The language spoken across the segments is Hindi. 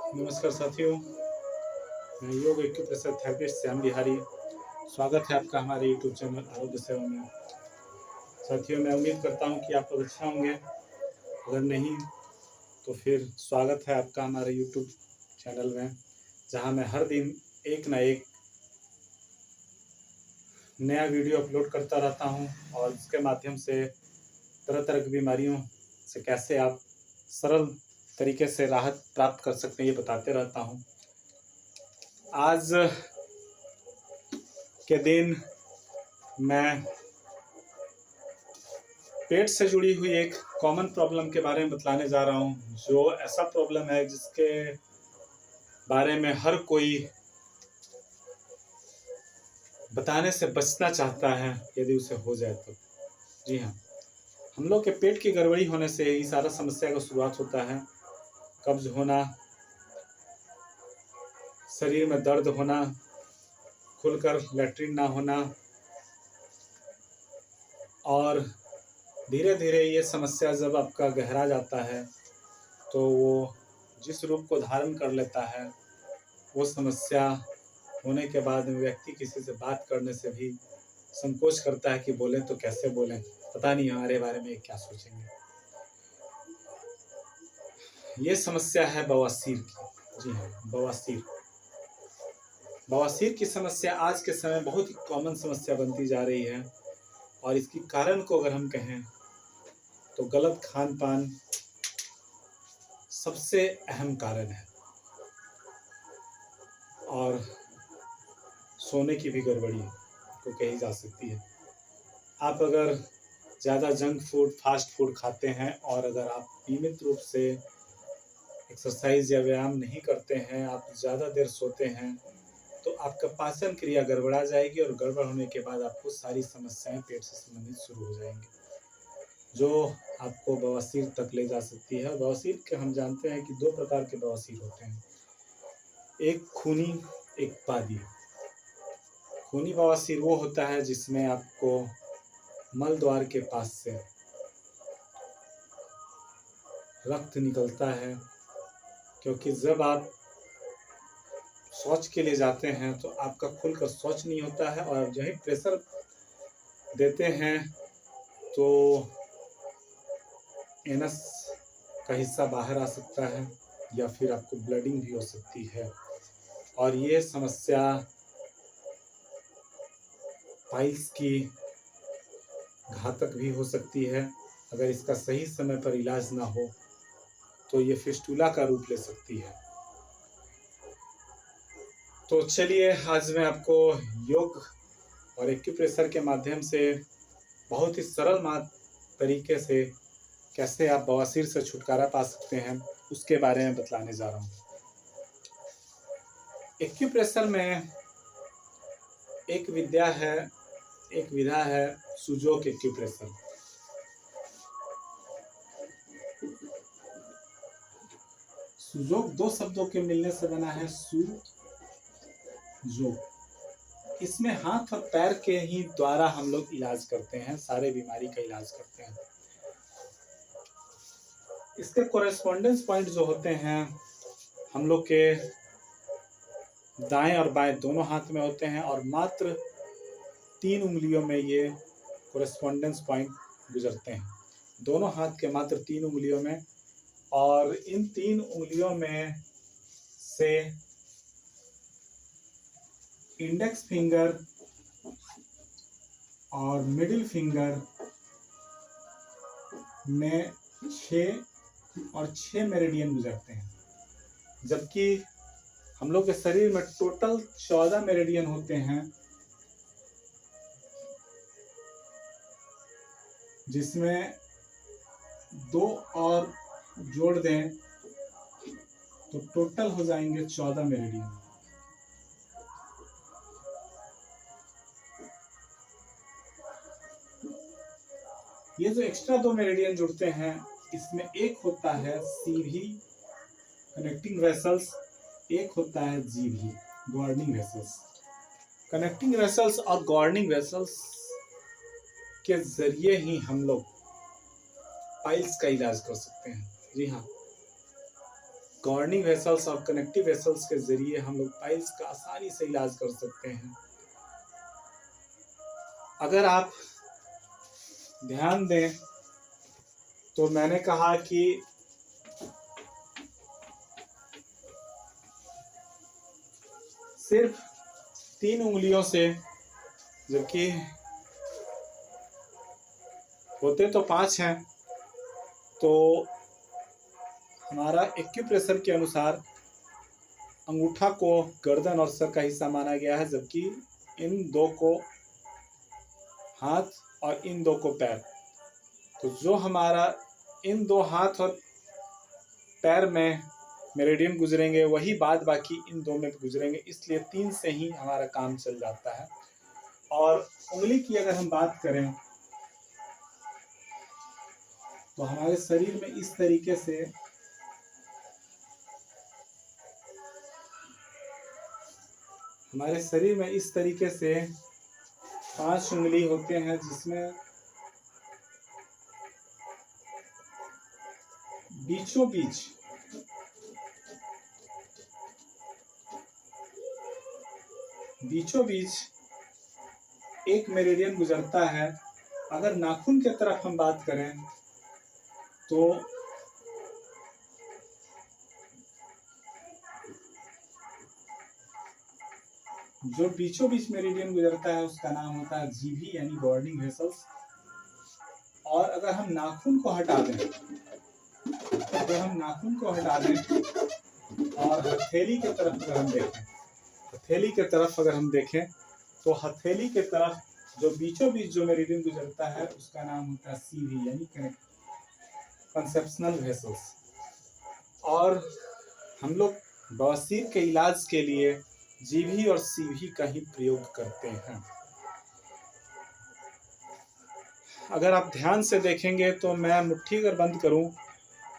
नमस्कार साथियों, मैं योग एक्यूप्रेशर थेरेपिस्ट श्याम बिहारी। स्वागत है आपका हमारे यूट्यूब चैनल आरोग्य सेवा में। साथियों, मैं उम्मीद करता हूं कि आप लोग अच्छा होंगे। अगर नहीं तो फिर स्वागत है आपका हमारे यूट्यूब चैनल में, जहां मैं हर दिन एक ना एक नया वीडियो अपलोड करता रहता हूं और इसके माध्यम से तरह तरह की बीमारियों से कैसे आप सरल तरीके से राहत प्राप्त कर सकते हैं, ये बताते रहता हूं। आज के दिन मैं पेट से जुड़ी हुई एक कॉमन प्रॉब्लम के बारे में बतलाने जा रहा हूँ, जो ऐसा प्रॉब्लम है जिसके बारे में हर कोई बताने से बचना चाहता है यदि उसे हो जाए तो। जी हाँ, हम लोग के पेट की गड़बड़ी होने से ही सारा समस्या का शुरुआत होता है। कब्ज होना, शरीर में दर्द होना, खुलकर लैट्रिन ना होना, और धीरे धीरे ये समस्या जब आपका गहरा जाता है तो वो जिस रूप को धारण कर लेता है, वो समस्या होने के बाद में व्यक्ति किसी से बात करने से भी संकोच करता है कि बोलें तो कैसे बोलें, पता नहीं हमारे बारे में क्या सोचेंगे। ये समस्या है बवासीर की। जी हाँ, बवासीर। बवासीर की समस्या आज के समय बहुत ही कॉमन समस्या बनती जा रही है, और इसकी कारण को अगर हम कहें तो गलत खान पान सबसे अहम कारण है, और सोने की भी गड़बड़ी को कही जा सकती है। आप अगर ज़्यादा जंक फूड, फास्ट फूड खाते हैं, और अगर आप नियमित रूप से एक्सरसाइज या व्यायाम नहीं करते हैं, आप ज़्यादा देर सोते हैं, तो आपका पाचन क्रिया गड़बड़ा जाएगी, और गड़बड़ होने के बाद आपको सारी समस्याएं पेट से संबंधित शुरू हो जाएंगी, जो आपको बवासीर तक ले जा सकती है। बवासीर के हम जानते हैं कि दो प्रकार के बवासीर होते हैं, एक खूनी, एक पादी। खूनी बवासीर वो होता है जिसमें आपको मल द्वार के पास से रक्त निकलता है, क्योंकि जब आप शौच के लिए जाते हैं तो आपका खुलकर शौच नहीं होता है, और जब ही प्रेशर देते हैं तो एनस का हिस्सा बाहर आ सकता है, या फिर आपको ब्लीडिंग भी हो सकती है। और ये समस्या पाइल्स की घातक भी हो सकती है। अगर इसका सही समय पर इलाज ना हो तो ये फिस्टुला का रूप ले सकती है। तो चलिए, आज मैं आपको योग और एक्यूप्रेशर के माध्यम से बहुत ही सरल तरीके से कैसे आप बवासीर से छुटकारा पा सकते हैं, उसके बारे में बतलाने जा रहा हूँ। एक्यूप्रेशर में एक विधा है सुजोक एक्यूप्रेशर। सुजोक दो शब्दों के मिलने से बना है, सुजोक। इसमें हाथ और पैर के ही द्वारा हम लोग इलाज करते हैं, सारे बीमारी का इलाज करते हैं। इसके कोरेस्पॉन्डेंस पॉइंट जो होते हैं हम लोग के दाएं और बाएं दोनों हाथ में होते हैं, और मात्र 3 उंगलियों में ये कोरेस्पॉन्डेंस पॉइंट गुजरते हैं, दोनों हाथ के मात्र 3 उंगलियों में। और इन 3 उंगलियों में से इंडेक्स फिंगर और मिडिल फिंगर में 6 मेरिडियन गुजरते हैं, जबकि हम लोग के शरीर में टोटल 14 मेरिडियन होते हैं, जिसमें 2 और जोड़ दें तो टोटल हो जाएंगे 14 मेरिडियन। ये जो एक्स्ट्रा 2 मेरिडियन जुड़ते हैं, इसमें एक होता है सीवी कनेक्टिंग वेसल्स, एक होता है जीवी गॉर्निंग वेसल्स। कनेक्टिंग वेसल्स और गॉर्निंग वेसल्स के जरिए ही हम लोग पाइल्स का इलाज कर सकते हैं। जी हाँ, गॉर्निंग वेसल्स और कनेक्टिव वेसल्स के जरिए हम लोग पाइल्स का आसानी से इलाज कर सकते हैं। अगर आप ध्यान दें तो मैंने कहा कि सिर्फ 3 उंगलियों से, जबकि होते तो 5 हैं, तो हमारा एक्यूप्रेशर के अनुसार अंगूठा को गर्दन और सर का हिस्सा माना गया है, जबकि इन 2 को हाथ और इन 2 को पैर। तो जो हमारा इन 2 हाथ और पैर में मेरिडियन गुजरेंगे वही बाद बाकी इन 2 में गुजरेंगे, इसलिए 3 से ही हमारा काम चल जाता है। और उंगली की अगर हम बात करें तो हमारे शरीर में इस तरीके से हमारे शरीर में इस तरीके से 5 उंगली होते हैं, जिसमें बीचों बीच एक मेरिडियन गुजरता है। अगर नाखून की तरफ हम बात करें तो जो बीचों बीच मेरिडियन गुजरता है उसका नाम होता है जीभी यानी गॉर्निंग वेसल्स। और अगर हम नाखून को हटा दें और हथेली की तरफ अगर हम देखें तो हथेली के तरफ जो बीचों बीच जो मेरिडियन गुजरता है उसका नाम होता है सीवी यानी कंसेप्शनल वेसल्स। और हम लोग बवासीर के इलाज के लिए जीभी और सीवी का ही प्रयोग करते हैं। अगर आप ध्यान से देखेंगे तो मैं मुट्ठी अगर बंद करूं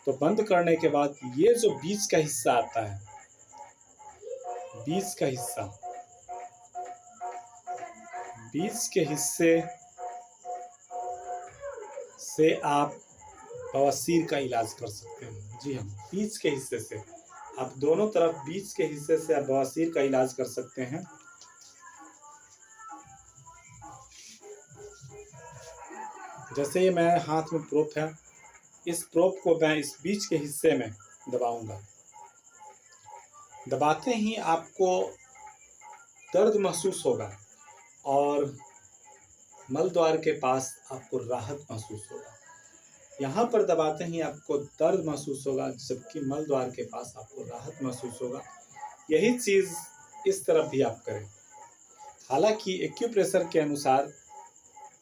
तो बंद करने के बाद ये जो बीच का हिस्सा आता है, बीच के हिस्से से आप बवासीर का इलाज कर सकते हैं। जी हाँ, बीच के हिस्से से आप दोनों तरफ बीच के हिस्से से आप बवासीर का इलाज कर सकते हैं। जैसे ये मैं हाथ में प्रोप है, इस प्रोप को मैं इस बीच के हिस्से में दबाऊंगा। दबाते ही आपको दर्द महसूस होगा और मल द्वार के पास आपको राहत महसूस होगा। यहाँ पर दबाते ही आपको दर्द महसूस होगा, जबकि मल द्वार के पास आपको राहत महसूस होगा। यही चीज़ इस तरफ भी आप करें। हालांकि एक्यूप्रेशर के अनुसार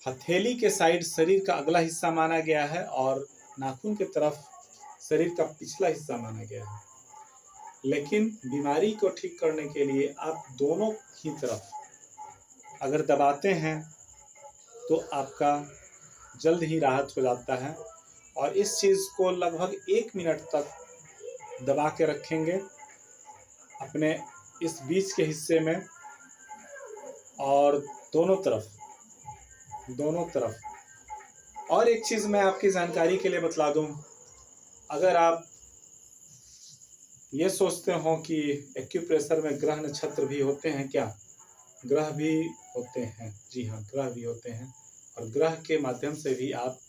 हथेली के साइड शरीर का अगला हिस्सा माना गया है और नाखून की तरफ शरीर का पिछला हिस्सा माना गया है, लेकिन बीमारी को ठीक करने के लिए आप दोनों ही तरफ अगर दबाते हैं तो आपका जल्द ही राहत हो जाता है। और इस चीज़ को लगभग 1 मिनट तक दबा के रखेंगे अपने इस बीच के हिस्से में और दोनों तरफ। और एक चीज़ मैं आपकी जानकारी के लिए बतला दूं, अगर आप ये सोचते हो कि एक्यूप्रेशर में ग्रह नक्षत्र भी होते हैं क्या? ग्रह भी होते हैं। जी हाँ, ग्रह भी होते हैं और ग्रह के माध्यम से भी आप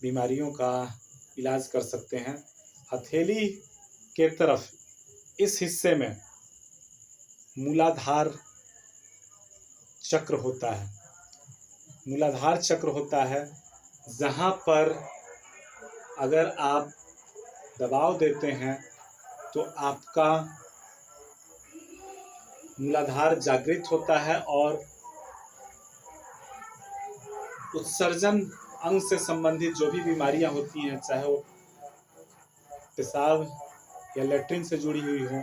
बीमारियों का इलाज कर सकते हैं। हथेली के तरफ इस हिस्से में मूलाधार चक्र होता है, जहाँ पर अगर आप दबाव देते हैं तो आपका मूलाधार जागृत होता है और उत्सर्जन अंग से संबंधित जो भी बीमारियां होती हैं, चाहे वो पेशाब या लेट्रिन से जुड़ी हुई हो,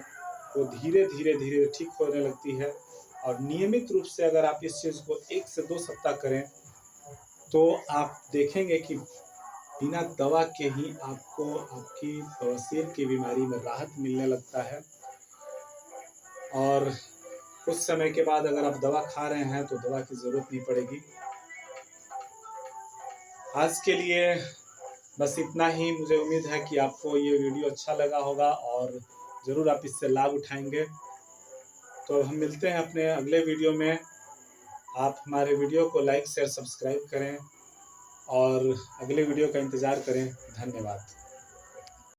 वो धीरे धीरे ठीक होने लगती है। और नियमित रूप से अगर आप इस चीज़ को 1 से 2 सप्ताह करें तो आप देखेंगे कि बिना दवा के ही आपको आपकी बवासीर की बीमारी में राहत मिलने लगता है। और कुछ समय के बाद अगर आप दवा खा रहे हैं तो दवा की ज़रूरत नहीं पड़ेगी। आज के लिए बस इतना ही। मुझे उम्मीद है कि आपको ये वीडियो अच्छा लगा होगा और ज़रूर आप इससे लाभ उठाएंगे। तो हम मिलते हैं अपने अगले वीडियो में। आप हमारे वीडियो को लाइक शेयर सब्सक्राइब करें और अगले वीडियो का इंतज़ार करें। धन्यवाद।